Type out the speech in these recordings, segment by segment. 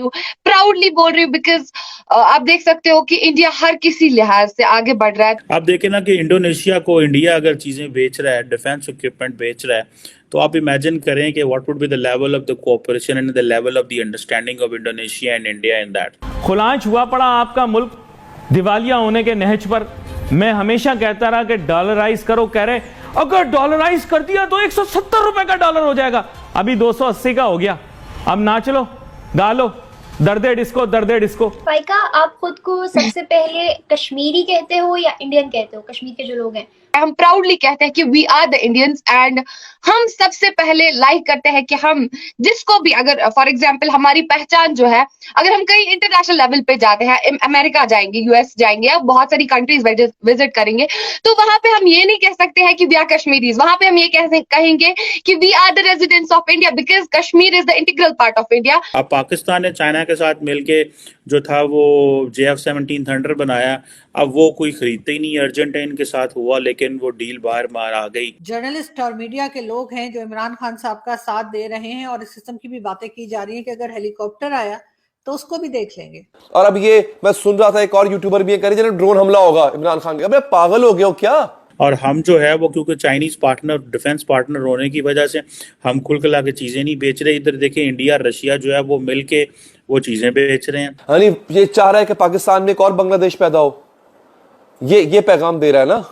हूँ, प्राउडली बोल रही हूँ, बिकॉज आप देख सकते हो कि इंडिया हर किसी लिहाज से आगे बढ़ रहा है। आप देखें ना कि इंडोनेशिया को इंडिया अगर चीज़ें बेच रहा है, डिफेंस इक्विपमेंट बेच रहा है, तो आप इमेजिन करें कि what would be the level of the cooperation and the level of the understanding of Indonesia and India in that. खुलांच हुआ पड़ा आपका मुल्क दिवालिया होने के नहज पर। मैं हमेशा कहता रहा कि डॉलराइज करो, कह रहे अगर डॉलराइज कर दिया तो 170 रुपए का डॉलर हो जाएगा, अभी 280 का हो गया। अब नाच लो, गा लो, दर्दे डिस्को, दर्दे डिस्को। फाइका, आप खुद को सबसे पहले कश्मीरी कहते हो या इंडियन कहते हो? कश्मीर के जो लोग हैं, हम प्राउडली कहते हैं कि we are the Indians, and हम सबसे पहले लाइक करते हैं कि हम जिसको भी, अगर फॉर एग्जांपल हमारी पहचान जो है, अगर हम कहीं इंटरनेशनल लेवल पे जाते हैं, अमेरिका जाएंगे, यूएस जाएंगे या बहुत सारी कंट्रीज विजिट करेंगे, तो वहां पे हम ये नहीं कह सकते हैं कि वी आर कश्मीरीज, वहां पे हम ये कहेंगे कि we are the residents of India, because Kashmir is the integral part of India. अब पाकिस्तान ने चाइना के साथ मिलके जो था वो JF-17 थंडर बनाया, अब वो कोई खरीदते ही नहीं। अर्जेंटाइन के साथ हुआ लेकिन वो डील बाहर मार आ गई। जर्नलिस्ट और मीडिया के लोग हैं जो इमरान खान साहब का साथ दे रहे हैं, और इस किस्म की भी बातें की जा रही हैं कि अगर हेलीकॉप्टर आया तो उसको भी देख लेंगे। और अब ये मैं सुन रहा था एक और यूट्यूबर भी ये कह रही है ड्रोन हमला होगा इमरान खान के। अबे पागल हो गए हो क्या? और हम जो है वो क्योंकि चाइनीज पार्टनर, डिफेंस पार्टनर होने की वजह से हम खुल खिला के चीजें नहीं बेच रहे। इधर देखें इंडिया रशिया जो है वो मिलके वो चीजें बेच रहे हैं। यानी ये चाह रहा है कि पाकिस्तान में एक और बांग्लादेश पैदा हो, ये पैगाम दे रहा है ना,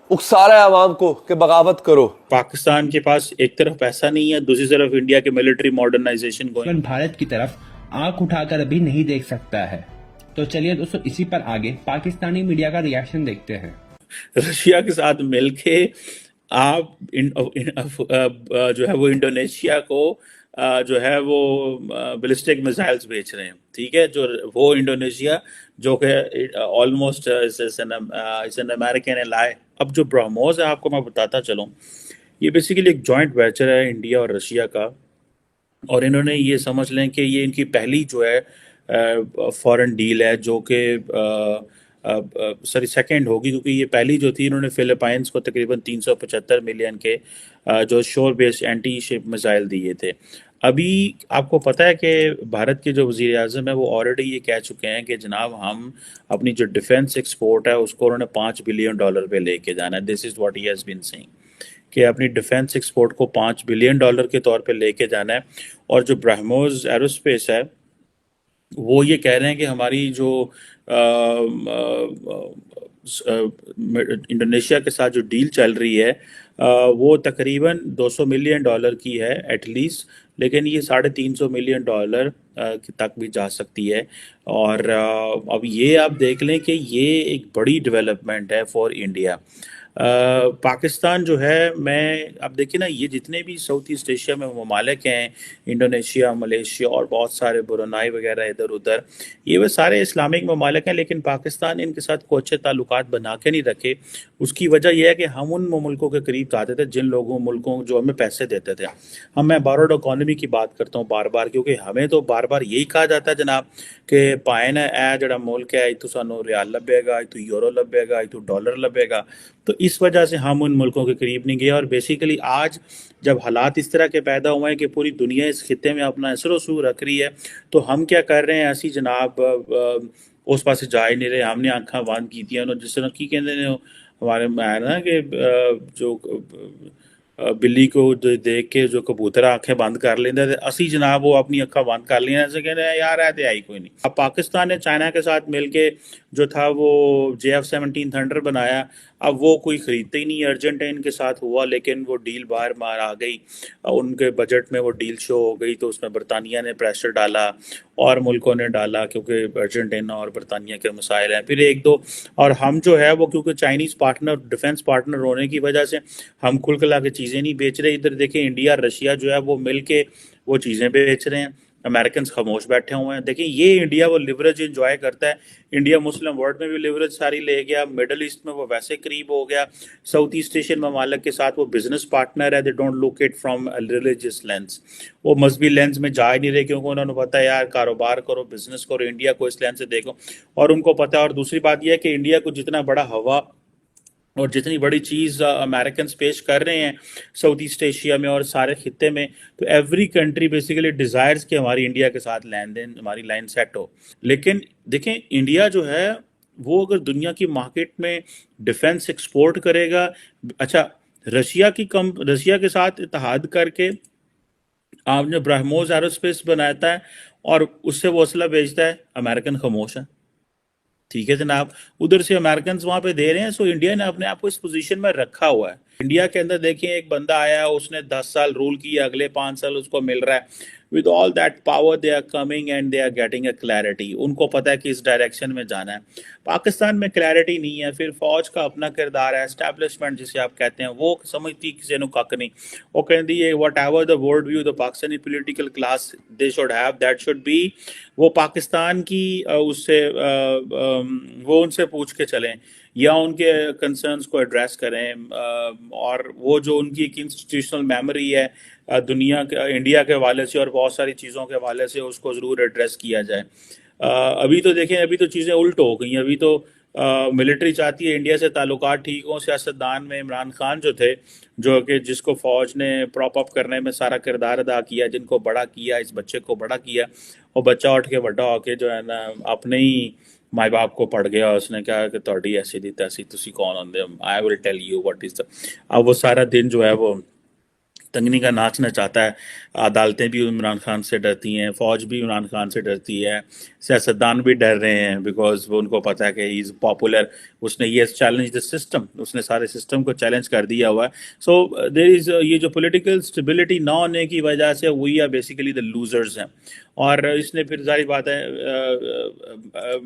उकसा रहा है आवाम को कि बगावत करो। पाकिस्तान के पास एक तरफ पैसा नहीं है, दूसरी तरफ इंडिया के मिलिट्री मॉडर्नाइजेशन को भारत की तरफ आंख उठाकर अभी नहीं देख सकता है। तो चलिए दोस्तों, इसी पर आगे पाकिस्तानी मीडिया का रिएक्शन देखते हैं। रशिया के साथ मिलके आप जो है वो इंडोनेशिया को जो है वो बैलिस्टिक मिसाइल्स बेच रहे हैं, ठीक है, जो वो इंडोनेशिया जो कि almost is an American ally. अब जो ब्रह्मोस है आपको मैं बताता चलूँ, ये बेसिकली एक जॉइंट वेंचर है इंडिया और रशिया का, और इन्होंने ये समझ लें कि ये इनकी पहली जो है फॉरेन डील है, जो कि सॉरी सेकंड होगी, क्योंकि ये पहली जो थी इन्होंने फिलीपाइंस को तकरीबन 375 मिलियन के जो शोर बेस्ड एंटी शिप मिसाइल दिए थे। अभी आपको पता है कि भारत के जो वज़ीर आज़म है वो ऑलरेडी ये कह चुके हैं कि जनाब हम अपनी जो डिफेंस एक्सपोर्ट है उसको उन्होंने $5 बिलियन पे लेके जाना है। This is what he has been saying कि अपनी डिफेंस एक्सपोर्ट को $5 बिलियन के तौर पे लेके जाना है। और जो ब्रह्मोस एरोस्पेस है वो ये कह रहे हैं कि हमारी जो इंडोनेशिया के साथ जो डील चल रही है वो तकरीबन $200 मिलियन की है एटलीस्ट, लेकिन ये $350 मिलियन तक भी जा सकती है। और अब ये आप देख लें कि ये एक बड़ी डेवलपमेंट है फॉर इंडिया। पाकिस्तान जो है, मैं अब देखिए ना, ये जितने भी साउथ ईस्ट एशिया में ममालिक हैं, इंडोनेशिया, मलेशिया और बहुत सारे ब्रुनाई वगैरह इधर उधर, ये वे सारे इस्लामिक ममालिक हैं, लेकिन पाकिस्तान इनके साथ कोई अच्छे ताल्लुकात बना के नहीं रखे। उसकी वजह यह है कि हम उन मुल्कों के करीब जाते थे जिन मुल्कों जो हमें पैसे देते थे। मैं बारोड इकॉनमी की बात करता हूँ बार बार, क्योंकि हमें तो बार बार यही कहा जाता है जनाब कि पाए ना ए जड़ा मुल्क है इतू सानू रियाल लभेगा, इतू यूरो लभेगा, इतू डॉलर लभेगा। तो इस वजह से हम उन मुल्कों के करीब नहीं गए। और बेसिकली आज जब हालात इस तरह के पैदा हुए हैं कि पूरी दुनिया इस खिते में अपना असर वसूल रख रही है, तो हम क्या कर रहे हैं, ऐसी जनाब उस पास जा ही नहीं रहे। हमने आंखें बंद की जिस तरह की कहते हैं हमारे में है ना कि जो बिल्ली को देख के जो कबूतर आंखें बंद कर लेंगे, असी जनाब वो अपनी अखा बंद कर लिया, ऐसे कहते हैं यार है आई कोई नहीं। अब पाकिस्तान ने चाइना के साथ मिलके जो था वो JF-17 थंडर बनाया, अब वो कोई खरीदते ही नहीं। अर्जेंटाइन के साथ हुआ लेकिन वो डील बाहर मार आ गई, उनके बजट में वो डील शो हो गई, तो उसमें बरतानिया ने प्रेशर डाला और मुल्कों ने डाला, क्योंकि अर्जेंटीना और बरतानिया के मसाइल हैं फिर एक दो। और हम जो है वो क्योंकि चाइनीज़ पार्टनर, डिफेंस पार्टनर होने की वजह से हम खुल खिला के चीज़ें नहीं बेच रहे। इधर देखें इंडिया रशिया जो है वो मिल के वो चीज़ें बेच रहे हैं, अमेरिकन खामोश बैठे हुए हैं। देखिए ये इंडिया वो लिवरेज इंजॉय करता है। इंडिया मुस्लिम वर्ल्ड में भी लिवरेज सारी ले गया, मिडल ईस्ट में वो वैसे करीब हो गया, साउथ ईस्ट एशियन ममालिक के साथ वो बिजनेस पार्टनर है। They don't look it from religious lens, वो मजहबी लेंस में जा ही नहीं रहे, क्योंकि उन्होंने पता है यार कारोबार करो, बिजनेस करो, इंडिया को इस लेंस से देखो, और उनको पता है। और दूसरी बात यह है कि इंडिया को जितना बड़ा हवा और जितनी बड़ी चीज़ अमेरिकन पेश कर रहे हैं साउथ ईस्ट एशिया में और सारे खित्ते में, तो एवरी कंट्री बेसिकली डिज़ायर्स कि हमारी इंडिया के साथ लेन देन, हमारी लाइन सेट हो। लेकिन देखें, इंडिया जो है वो अगर दुनिया की मार्केट में डिफेंस एक्सपोर्ट करेगा, अच्छा रशिया के साथ इत्तेहाद करके आपने ब्रह्मोस एरोस्पेस बनाता है और उससे वो असला बेचता है, अमेरिकन खामोश है। ठीक है जनाब, उधर से अमेरिकन वहां पे दे रहे हैं। सो इंडिया ने अपने आप को इस पोजीशन में रखा हुआ है। इंडिया के अंदर देखिए, एक बंदा आया, उसने 10 साल रूल किया, अगले 5 साल उसको मिल रहा है। With all that power they are coming and they are getting a clarity. उनको पता है कि इस डायरेक्शन में जाना है। पाकिस्तान में क्लैरिटी नहीं है। फिर फौज का अपना किरदार है, एस्टैब्लिशमेंट जिसे आप कहते हैं, वो समझती किसी ने कख नहीं। वो कहती है what ever the world view the Pakistani political class they should have, that should be, वो पाकिस्तान की वो उनसे पूछ के चलें या उनके कंसर्न्स को एड्रेस करें। और वो जो उनकी एक इंस्टीट्यूशनल मेमोरी है दुनिया के, इंडिया के हवाले से और बहुत सारी चीज़ों के हवाले से, उसको ज़रूर एड्रेस किया जाए। अभी तो देखें, अभी तो चीज़ें उल्ट हो गई। अभी तो मिलिट्री चाहती है इंडिया से ताल्लुकात ठीक हों। सियासतदान में इमरान खान जो थे, जो कि जिसको फ़ौज ने प्रॉप अप करने में सारा किरदार अदा किया, जिनको बड़ा किया, इस बच्चे को बड़ा किया, और बच्चा उठ के बड़ा होके जो है ना अपने ही माए बाप को पढ़ गया। उसने कहा कि तोड़ी ऐसी दी तैसी, तुसी कौन होंदे, I will tell you what is the. अब वो सारा दिन जो है वो तंगनी का नाचना चाहता है। अदालतें भी इमरान खान से डरती हैं, फौज भी इमरान खान से डरती है, सियासतदान भी डर रहे हैं, बिकॉज वो उनको पता है कि ही इज़ पॉपुलर। उसने ये चैलेंज द सिस्टम, उसने सारे सिस्टम को चैलेंज कर दिया हुआ है। सो देयर इज़ ये जो पॉलिटिकल स्टेबिलिटी ना होने की वजह से we are basically the losers हैं। और इसने फिर जारी बात है,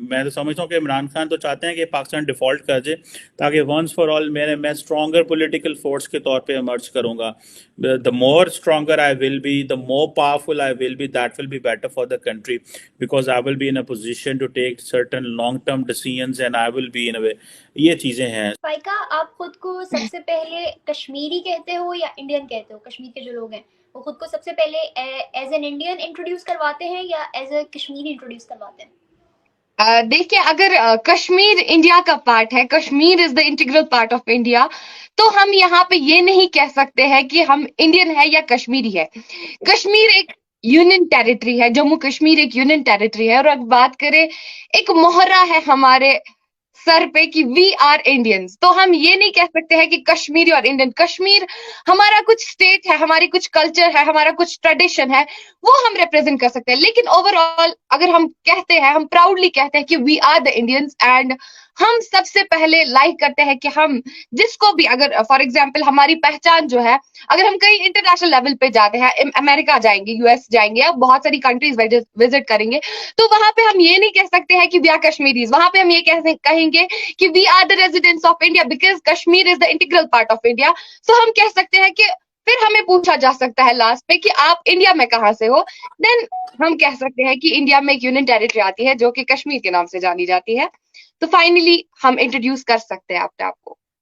मैं तो समझता हूँ कि इमरान खान तो चाहते हैं कि पाकिस्तान डिफ़ॉल्ट कर जाए, ताकि वंस फॉर ऑल मैं स्ट्रॉन्गर पॉलिटिकल फोर्स के तौर पे इमर्ज करूँगा। The more stronger I will be, the more powerful I will be, that will be better for the country, because I will be in a position to take certain long term decisions and I will be in a way. ये चीज़ें हैं। फाइका, आप खुद को सबसे पहले कश्मीरी कहते हो या इंडियन कहते हो? कश्मीर के जो लोग हैं वो खुद को सबसे पहले एज एन इंडियन इंट्रोड्यूस करवाते हैं या एज ए कश्मीरी इंट्रोड्यूस करवाते हैं? देखिए, अगर कश्मीर इंडिया का पार्ट है, Kashmir is the integral part of India, तो हम यहाँ पे ये नहीं कह सकते हैं कि हम इंडियन है या कश्मीरी है। कश्मीर एक यूनियन टेरिटरी है, जम्मू कश्मीर एक यूनियन टेरिटरी है। और अगर बात करें, एक मोहरा है हमारे सर पे कि वी आर इंडियंस, तो हम ये नहीं कह सकते हैं कि कश्मीरी और इंडियन। कश्मीर हमारा कुछ स्टेट है, हमारी कुछ कल्चर है, हमारा कुछ ट्रेडिशन है, वो हम रिप्रेजेंट कर सकते हैं। लेकिन ओवरऑल अगर हम कहते हैं, हम प्राउडली कहते हैं कि we are the Indians, and हम सबसे पहले लाइक करते हैं कि हम जिसको भी, अगर फॉर एग्जाम्पल हमारी पहचान जो है, अगर हम कहीं इंटरनेशनल लेवल पे जाते हैं, अमेरिका जाएंगे, यूएस जाएंगे, या बहुत सारी कंट्रीज विजिट करेंगे, तो वहां पे हम ये नहीं कह सकते हैं कि वी आर कश्मीरीज। वहां पे हम ये कहेंगे कि we are the residents of India, because Kashmir is the integral part of India. So हम कह सकते हैं कि फिर हमें पूछा जा सकता है लास्ट पे कि आप इंडिया में कहाँ से हो, देन हम कह सकते हैं कि इंडिया में एक यूनियन टेरिटरी आती है जो कि कश्मीर के नाम से जानी जाती है। तो फाइनली हम इंट्रोड्यूस कर सकते हैं अपने आप को।